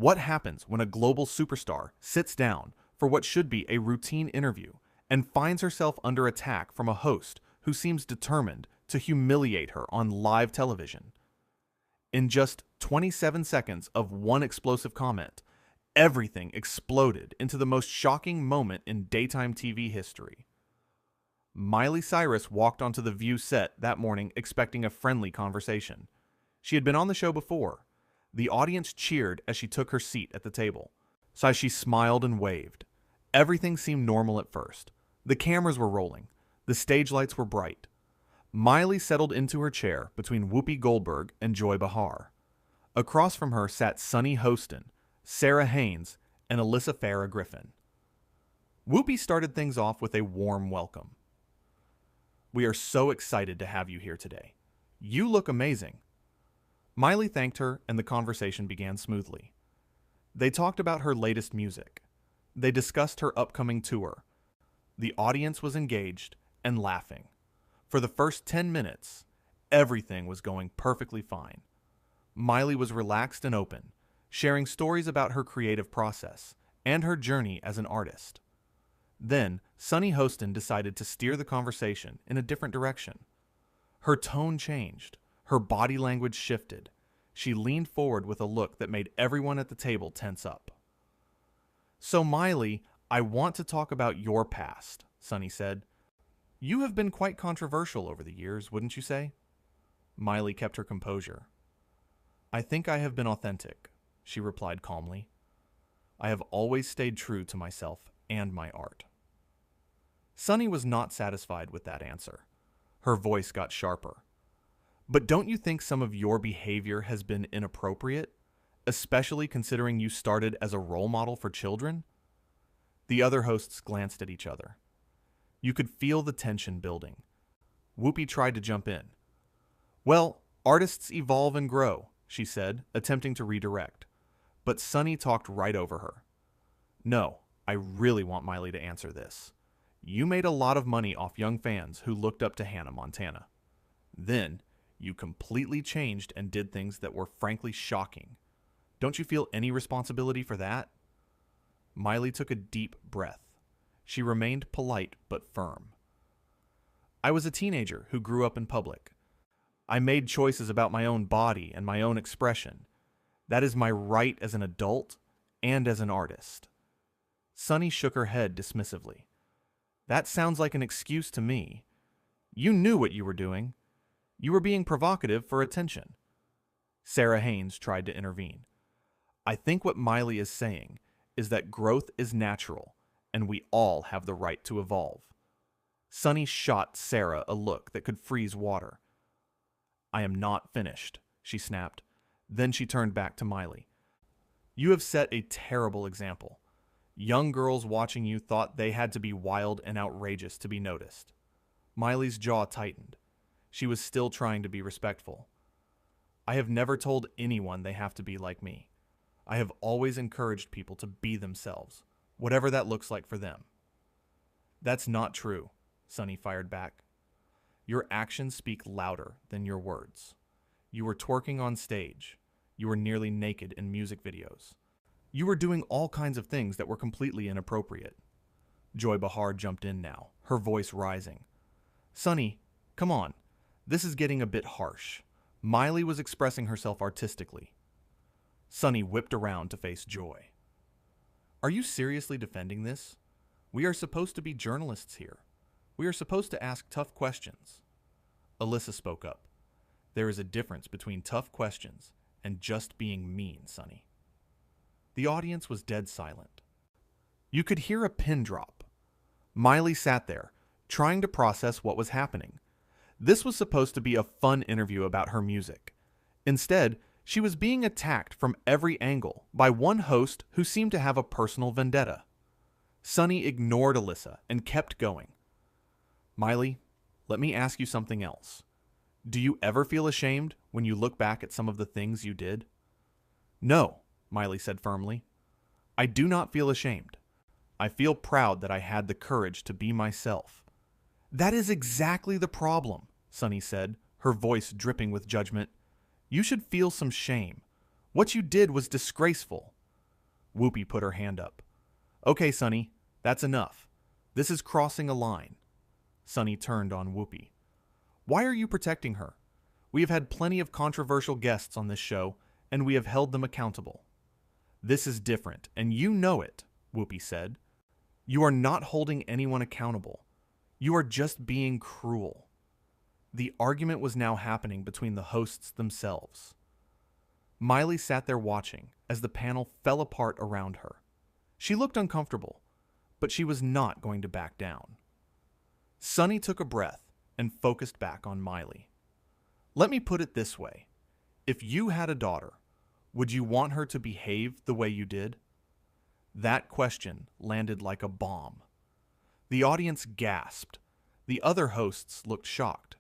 What happens when a global superstar sits down for what should be a routine interview and finds herself under attack from a host who seems determined to humiliate her on live television? In just 27 seconds of one explosive comment, everything exploded into the most shocking moment in daytime TV history. Miley Cyrus walked onto The View set that morning expecting a friendly conversation. She had been on the show before. The audience cheered as she took her seat at the table. So as she smiled and waved. Everything seemed normal at first. The cameras were rolling. The stage lights were bright. Miley settled into her chair between Whoopi Goldberg and Joy Behar. Across from her sat Sunny Hostin, Sarah Haynes, and Alyssa Farah Griffin. Whoopi started things off with a warm welcome. "We are so excited to have you here today. You look amazing." Miley thanked her, and the conversation began smoothly. They talked about her latest music. They discussed her upcoming tour. The audience was engaged and laughing. For the first 10 minutes, everything was going perfectly fine. Miley was relaxed and open, sharing stories about her creative process and her journey as an artist. Then, Sunny Hostin decided to steer the conversation in a different direction. Her tone changed. Her body language shifted. She leaned forward with a look that made everyone at the table tense up. "So, Miley, I want to talk about your past," Sunny said. "You have been quite controversial over the years, wouldn't you say?" Miley kept her composure. "I think I have been authentic," she replied calmly. "I have always stayed true to myself and my art." Sunny was not satisfied with that answer. Her voice got sharper. "But don't you think some of your behavior has been inappropriate, especially considering you started as a role model for children?" The other hosts glanced at each other. You could feel the tension building. Whoopi tried to jump in. "Well, artists evolve and grow," she said, attempting to redirect. But Sunny talked right over her. "No, I really want Miley to answer this. You made a lot of money off young fans who looked up to Hannah Montana. Then, you completely changed and did things that were frankly shocking. Don't you feel any responsibility for that?" Miley took a deep breath. She remained polite but firm. "I was a teenager who grew up in public. I made choices about my own body and my own expression. That is my right as an adult and as an artist." Sunny shook her head dismissively. "That sounds like an excuse to me. You knew what you were doing. You were being provocative for attention." Sarah Haynes tried to intervene. "I think what Miley is saying is that growth is natural, and we all have the right to evolve." Sunny shot Sarah a look that could freeze water. "I am not finished," she snapped. Then she turned back to Miley. "You have set a terrible example. Young girls watching you thought they had to be wild and outrageous to be noticed." Miley's jaw tightened. She was still trying to be respectful. "I have never told anyone they have to be like me. I have always encouraged people to be themselves, whatever that looks like for them." "That's not true," Sunny fired back. "Your actions speak louder than your words. You were twerking on stage. You were nearly naked in music videos. You were doing all kinds of things that were completely inappropriate." Joy Behar jumped in now, her voice rising. "Sunny, come on. This is getting a bit harsh." Miley was expressing herself artistically. Sunny whipped around to face Joy. "Are you seriously defending this? We are supposed to be journalists here. We are supposed to ask tough questions." Alyssa spoke up. "There is a difference between tough questions and just being mean, Sunny." The audience was dead silent. You could hear a pin drop. Miley sat there, trying to process what was happening. This was supposed to be a fun interview about her music. Instead, she was being attacked from every angle by one host who seemed to have a personal vendetta. Sunny ignored Alyssa and kept going. "Miley, let me ask you something else. Do you ever feel ashamed when you look back at some of the things you did?" "No," Miley said firmly. "I do not feel ashamed. I feel proud that I had the courage to be myself." "That is exactly the problem," Sunny said, her voice dripping with judgment. "You should feel some shame. What you did was disgraceful. Whoopi put her hand up. Okay, Sonny, that's enough. This is crossing a line. Sonny turned on Whoopi. Why are you protecting her? We have had plenty of controversial guests on this show, and we have held them accountable. This is different, and you know it, Whoopi said. You are not holding anyone accountable. You are just being cruel. The argument was now happening between the hosts themselves. Miley sat there watching as the panel fell apart around her. She looked uncomfortable, but she was not going to back down. Sonny took a breath and focused back on Miley. Let me put it this way. If you had a daughter, would you want her to behave the way you did? That question landed like a bomb. The audience gasped. The other hosts looked shocked.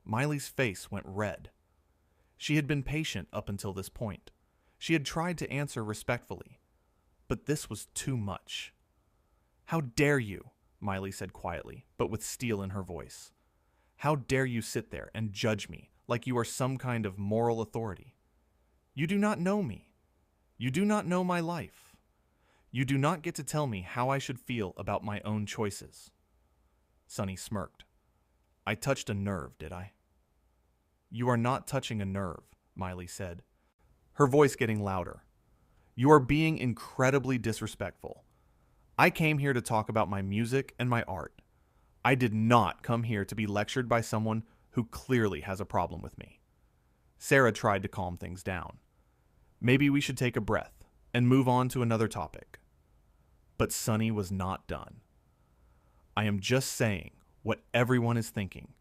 Miley's face went red. She had been patient up until this point. She had tried to answer respectfully. But this was too much. How dare you, Miley said quietly, but with steel in her voice. How dare you sit there and judge me like you are some kind of moral authority? You do not know me. You do not know my life. You do not get to tell me how I should feel about my own choices. Sonny smirked. I touched a nerve, did I? You are not touching a nerve, Miley said, her voice getting louder. You are being incredibly disrespectful. I came here to talk about my music and my art. I did not come here to be lectured by someone who clearly has a problem with me. Sarah tried to calm things down. Maybe we should take a breath and move on to another topic. But Sonny was not done. I am just saying what everyone is thinking.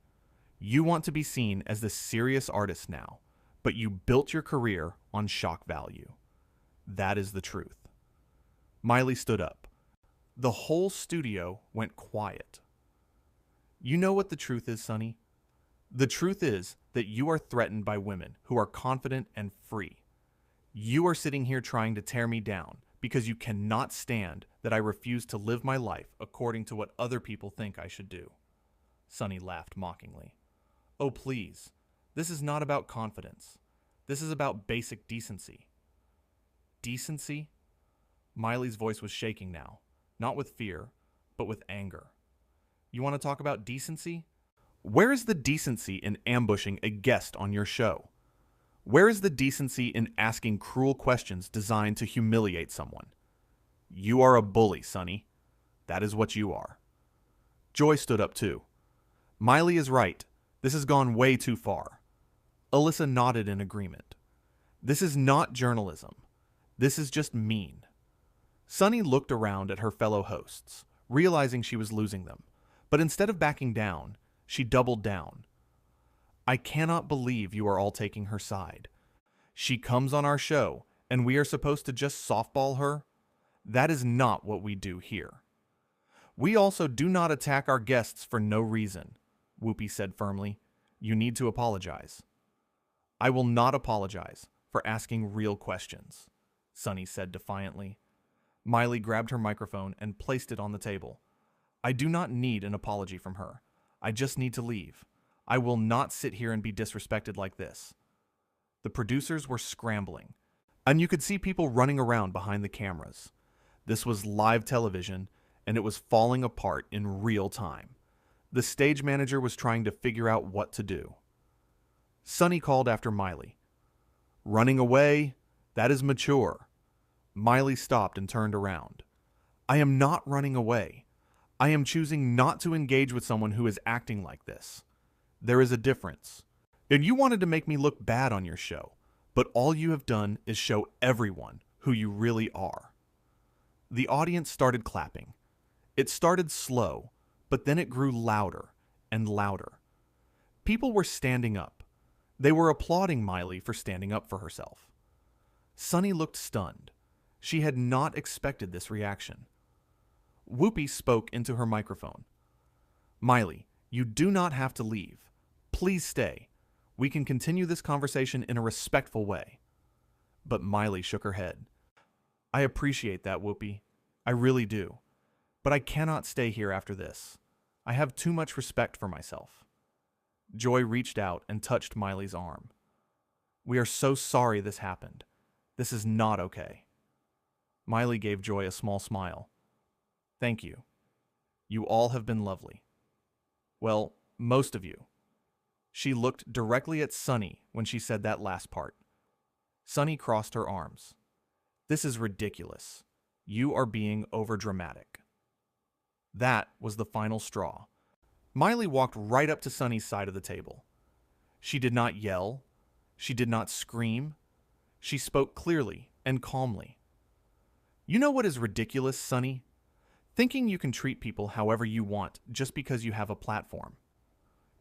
You want to be seen as the serious artist now, but you built your career on shock value. That is the truth. Miley stood up. The whole studio went quiet. You know what the truth is, Sonny? The truth is that you are threatened by women who are confident and free. You are sitting here trying to tear me down because you cannot stand that I refuse to live my life according to what other people think I should do. Sonny laughed mockingly. Oh, please. This is not about confidence. This is about basic decency. Decency? Miley's voice was shaking now, not with fear, but with anger. You want to talk about decency? Where is the decency in ambushing a guest on your show? Where is the decency in asking cruel questions designed to humiliate someone? You are a bully, Sonny. That is what you are. Joy stood up too. Miley is right. This has gone way too far. Alyssa nodded in agreement. This is not journalism. This is just mean. Sonny looked around at her fellow hosts, realizing she was losing them. But instead of backing down, she doubled down. I cannot believe you are all taking her side. She comes on our show, and we are supposed to just softball her? That is not what we do here. We also do not attack our guests for no reason, Whoopi said firmly. You need to apologize. I will not apologize for asking real questions, Sonny said defiantly. Miley grabbed her microphone and placed it on the table. I do not need an apology from her. I just need to leave. I will not sit here and be disrespected like this. The producers were scrambling, and you could see people running around behind the cameras. This was live television, and it was falling apart in real time. The stage manager was trying to figure out what to do. Sonny called after Miley. Running away? That is mature. Miley stopped and turned around. I am not running away. I am choosing not to engage with someone who is acting like this. There is a difference. And you wanted to make me look bad on your show, but all you have done is show everyone who you really are. The audience started clapping. It started slow, but then it grew louder and louder. People were standing up. They were applauding Miley for standing up for herself. Sonny looked stunned. She had not expected this reaction. Whoopi spoke into her microphone. Miley, you do not have to leave. Please stay. We can continue this conversation in a respectful way. But Miley shook her head. I appreciate that, Whoopi. I really do. But I cannot stay here after this. I have too much respect for myself. Joy reached out and touched Miley's arm. We are so sorry this happened. This is not okay. Miley gave Joy a small smile. Thank you. You all have been lovely. Well, most of you. She looked directly at Sunny when she said that last part. Sunny crossed her arms. This is ridiculous. You are being overdramatic. That was the final straw. Miley walked right up to Sunny's side of the table. She did not yell. She did not scream. She spoke clearly and calmly. You know what is ridiculous, Sunny? Thinking you can treat people however you want just because you have a platform.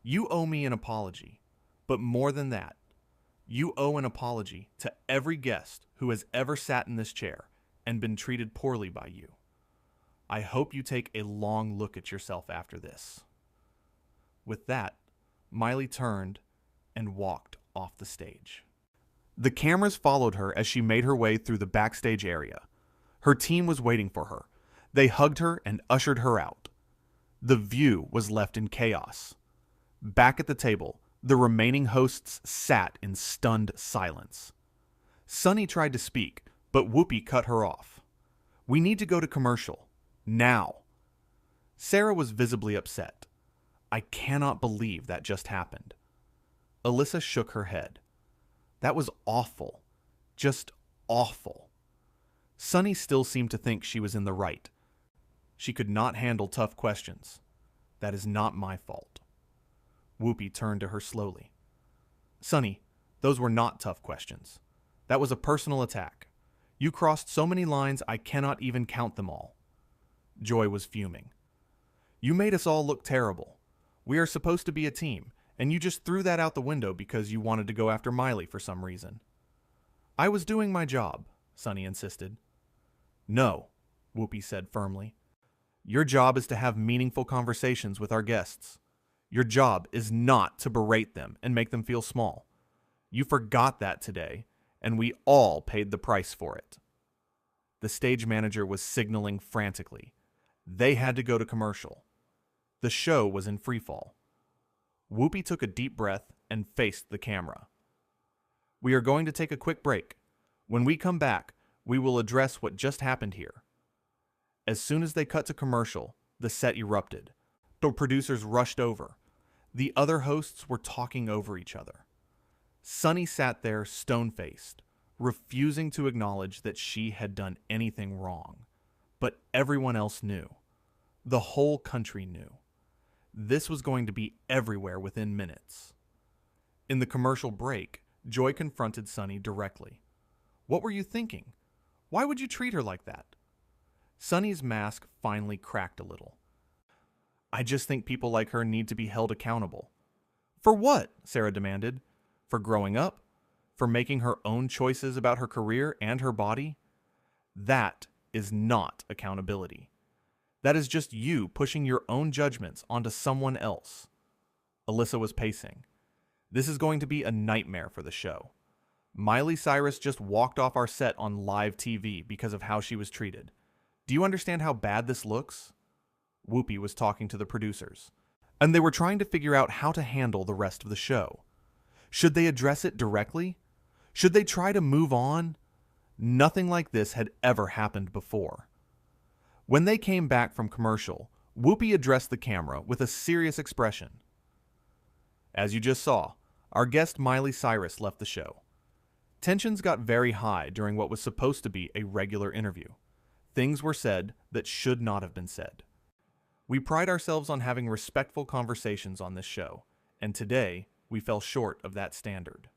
You owe me an apology, but more than that, you owe an apology to every guest who has ever sat in this chair and been treated poorly by you. I hope you take a long look at yourself after this. With that, Miley turned and walked off the stage. The cameras followed her as she made her way through the backstage area. Her team was waiting for her. They hugged her and ushered her out. The view was left in chaos. Back at the table, the remaining hosts sat in stunned silence. Sunny tried to speak, but Whoopi cut her off. We need to go to commercial. Now. Sarah was visibly upset. I cannot believe that just happened. Alyssa shook her head. That was awful. Just awful. Sunny still seemed to think she was in the right. She could not handle tough questions. That is not my fault. Whoopi turned to her slowly. Sunny, those were not tough questions. That was a personal attack. You crossed so many lines I cannot even count them all. Joy was fuming. You made us all look terrible. We are supposed to be a team, and you just threw that out the window because you wanted to go after Miley for some reason. I was doing my job, Sunny insisted. No, Whoopi said firmly. Your job is to have meaningful conversations with our guests. Your job is not to berate them and make them feel small. You forgot that today, and we all paid the price for it. The stage manager was signaling frantically. They had to go to commercial. The show was in freefall. Whoopi took a deep breath and faced the camera. We are going to take a quick break. When we come back, we will address what just happened here. As soon as they cut to commercial, the set erupted. The producers rushed over. The other hosts were talking over each other. Sunny sat there stone-faced, refusing to acknowledge that she had done anything wrong. But everyone else knew. The whole country knew. This was going to be everywhere within minutes. In the commercial break, Joy confronted Sunny directly. What were you thinking? Why would you treat her like that? Sunny's mask finally cracked a little. I just think people like her need to be held accountable. For what? Sarah demanded. For growing up? For making her own choices about her career and her body? That is not accountability. That is just you pushing your own judgments onto someone else. Alyssa was pacing. This is going to be a nightmare for the show. Miley Cyrus just walked off our set on live TV because of how she was treated. Do you understand how bad this looks? Whoopi was talking to the producers, and they were trying to figure out how to handle the rest of the show. Should they address it directly? Should they try to move on? Nothing like this had ever happened before. When they came back from commercial, Whoopi addressed the camera with a serious expression. As you just saw, our guest Miley Cyrus left the show. Tensions got very high during what was supposed to be a regular interview. Things were said that should not have been said. We pride ourselves on having respectful conversations on this show, and today we fell short of that standard.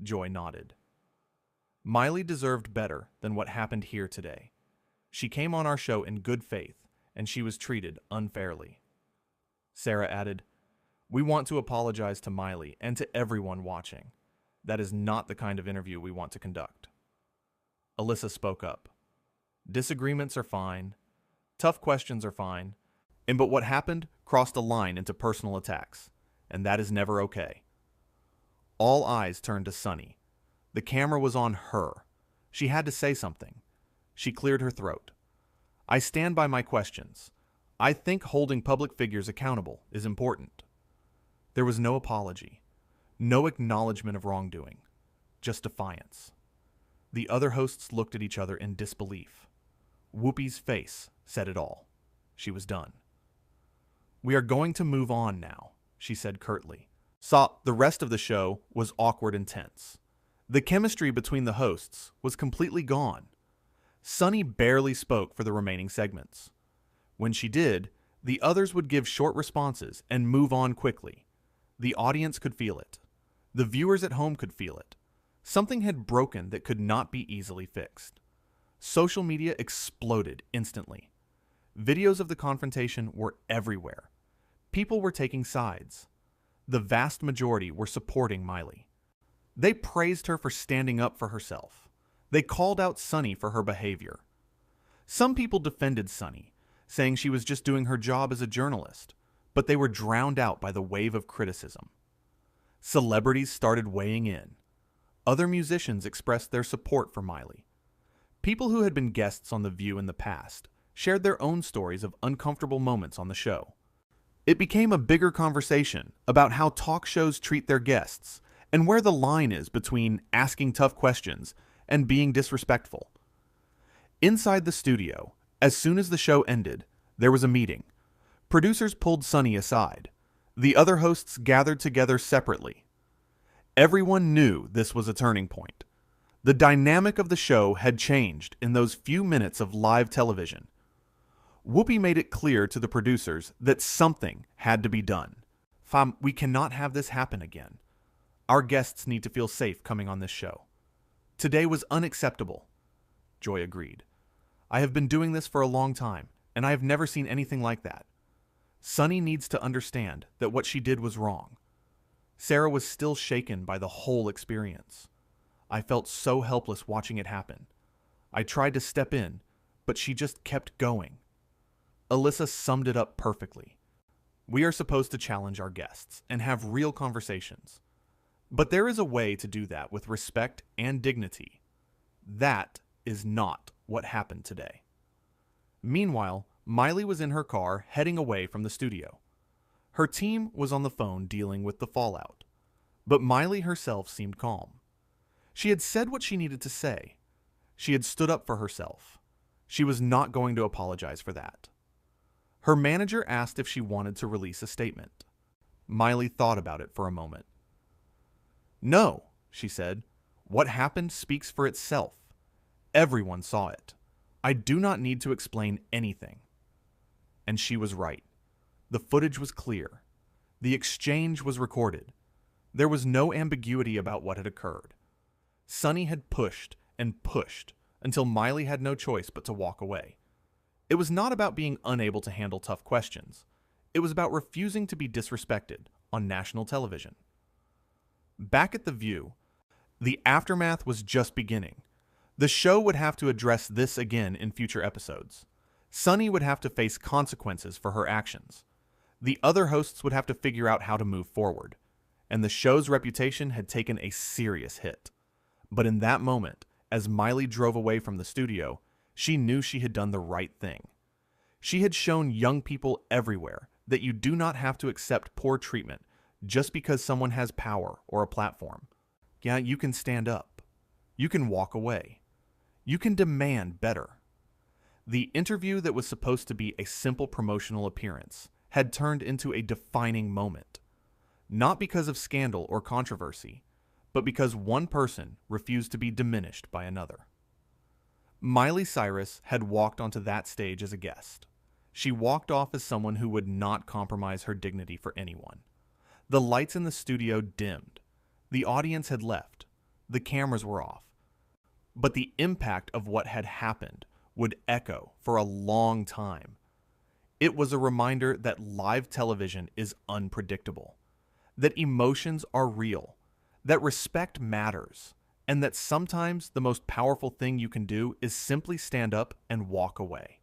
Joy nodded. Miley deserved better than what happened here today. She came on our show in good faith, and she was treated unfairly. Sarah added, We want to apologize to Miley and to everyone watching. That is not the kind of interview we want to conduct. Alyssa spoke up. Disagreements are fine. Tough questions are fine. But what happened crossed a line into personal attacks, and that is never okay. All eyes turned to Sunny. The camera was on her. She had to say something. She cleared her throat. I stand by my questions. I think holding public figures accountable is important. There was no apology, no acknowledgement of wrongdoing, just defiance. The other hosts looked at each other in disbelief. Whoopi's face said it all. She was done. "We are going to move on now," she said curtly. The rest of the show was awkward and tense. The chemistry between the hosts was completely gone. Sunny barely spoke for the remaining segments. When she did, the others would give short responses and move on quickly. The audience could feel it. The viewers at home could feel it. Something had broken that could not be easily fixed. Social media exploded instantly. Videos of the confrontation were everywhere. People were taking sides. The vast majority were supporting Miley. They praised her for standing up for herself. They called out Sunny for her behavior. Some people defended Sunny, saying she was just doing her job as a journalist, but they were drowned out by the wave of criticism. Celebrities started weighing in. Other musicians expressed their support for Miley. People who had been guests on The View in the past shared their own stories of uncomfortable moments on the show. It became a bigger conversation about how talk shows treat their guests and where the line is between asking tough questions and being disrespectful. Inside the studio, as soon as the show ended, there was a meeting. Producers pulled Sunny aside. The other hosts gathered together separately. Everyone knew this was a turning point. The dynamic of the show had changed in those few minutes of live television. Whoopi made it clear to the producers that something had to be done. "Fam, we cannot have this happen again. Our guests need to feel safe coming on this show. Today was unacceptable." Joy agreed. "I have been doing this for a long time, and I have never seen anything like that. Sunny needs to understand that what she did was wrong." Sarah was still shaken by the whole experience. "I felt so helpless watching it happen. I tried to step in, but she just kept going." Alyssa summed it up perfectly. We are supposed to challenge our guests and have real conversations. But there is a way to do that with respect and dignity. That is not what happened today. Meanwhile, Miley was in her car heading away from the studio. Her team was on the phone dealing with the fallout. But Miley herself seemed calm. She had said what she needed to say. She had stood up for herself. She was not going to apologize for that. Her manager asked if she wanted to release a statement. Miley thought about it for a moment. "No," she said. "What happened speaks for itself. Everyone saw it. I do not need to explain anything." And she was right. The footage was clear. The exchange was recorded. There was no ambiguity about what had occurred. Sunny had pushed and pushed until Miley had no choice but to walk away. It was not about being unable to handle tough questions. It was about refusing to be disrespected on national television. Back at The View, the aftermath was just beginning. The show would have to address this again in future episodes. Sunny would have to face consequences for her actions. The other hosts would have to figure out how to move forward. And the show's reputation had taken a serious hit. But in that moment, as Miley drove away from the studio, she knew she had done the right thing. She had shown young people everywhere that you do not have to accept poor treatment just because someone has power or a platform. Yeah, you can stand up. You can walk away. You can demand better. The interview that was supposed to be a simple promotional appearance had turned into a defining moment. Not because of scandal or controversy, but because one person refused to be diminished by another. Miley Cyrus had walked onto that stage as a guest. She walked off as someone who would not compromise her dignity for anyone. The lights in the studio dimmed. The audience had left. The cameras were off. But the impact of what had happened would echo for a long time. It was a reminder that live television is unpredictable, that emotions are real, that respect matters, and that sometimes the most powerful thing you can do is simply stand up and walk away.